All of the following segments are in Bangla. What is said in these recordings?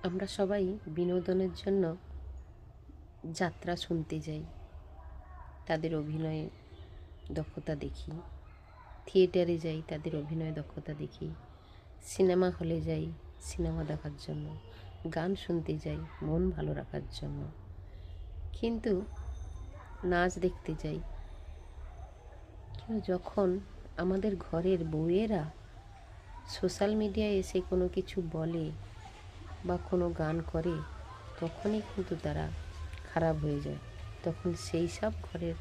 আমরা সবাই বিনোদনের জন্য যাত্রা শুনতে যাই, তাদের অভিনয়ে দক্ষতা দেখি। থিয়েটারে যাই, তাদের অভিনয় দক্ষতা দেখি। সিনেমা হলে যাই সিনেমা দেখার জন্য, গান শুনতে যাই মন ভালো রাখার জন্য। কিন্তু নাচ দেখতে যাই, কিন্তু যখন আমাদের ঘরের বউয়েরা সোশ্যাল মিডিয়ায় এসে কোনো কিছু বলে বা কোনো গান করে, তখনই কিন্তু তারা খারাপ হয়ে যায়। তখন সেই সব ঘরের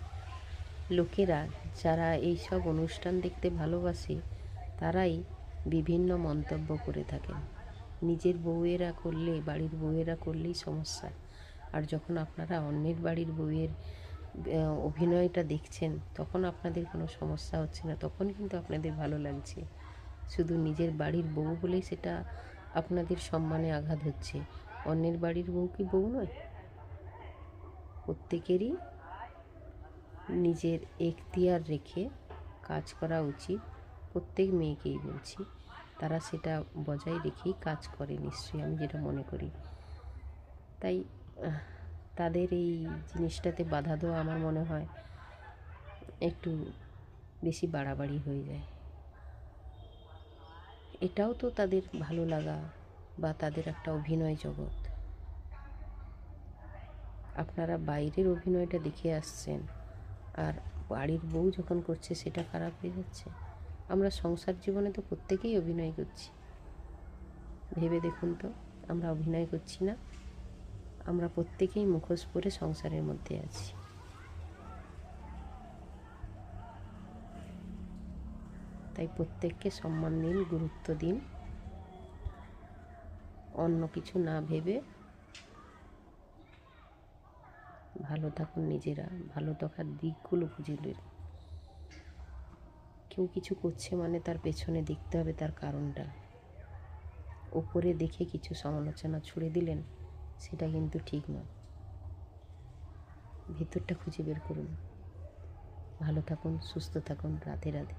লোকেরা যারা এই সব অনুষ্ঠান দেখতে ভালোবাসে, তারাই বিভিন্ন মন্তব্য করে থাকেন। নিজের বউয়েরা করলে, বাড়ির বউয়েরা করলেই সমস্যা। আর যখন আপনারা অন্যের বাড়ির বউয়ের অভিনয়টা দেখছেন, তখন আপনাদের কোনো সমস্যা হচ্ছে না, তখন কিন্তু আপনাদের ভালো লাগছে। শুধু নিজের বাড়ির বউ বলেই সেটা আপনাদের সম্মানে আঘাত হচ্ছে। অন্যের বাড়ির বউ কি বউ নয়? প্রত্যেকেরই নিজের এখতিয়ার রেখে কাজ করা উচিত। প্রত্যেক মেয়েকেই বলছি, তারা সেটা বজায় রেখেই কাজ করে নিশ্চয়ই, আমি যেটা মনে করি। তাই তাদের এই জিনিসটাতে বাধা দেওয়া আমার মনে হয় একটু বেশি বাড়াবাড়ি হয়ে যায়। এটাও তো তাদের ভালো লাগা বা তাদের একটা অভিনয় জগৎ। আপনারা বাইরের অভিনয়টা দেখে আসছেন, আর বাড়ির বউ যখন করছে সেটা খারাপ হয়ে যাচ্ছে। আমরা সংসার জীবনে তো প্রত্যেকেই অভিনয় করছি। ভেবে দেখুন তো, আমরা অভিনয় করছি না? আমরা প্রত্যেকেই মুখোশ পরে সংসারের মধ্যে আছি। তাই প্রত্যেককে সম্মান দিন, গুরুত্ব দিন। অন্য কিছু না ভেবে ভালো থাকুন নিজেরা, ভালো থাকার দিকগুলো বুঝে নিন। কেউ কিছু করছে মানে তার পেছনে দেখতে হবে তার কারণটা। ওপরে দেখে কিছু সমালোচনা ছুড়ে দিলেন, সেটা কিন্তু ঠিক নয়। ভেতরটা খুঁজে বের করুন। ভালো থাকুন, সুস্থ থাকুন। রাধে রাধে।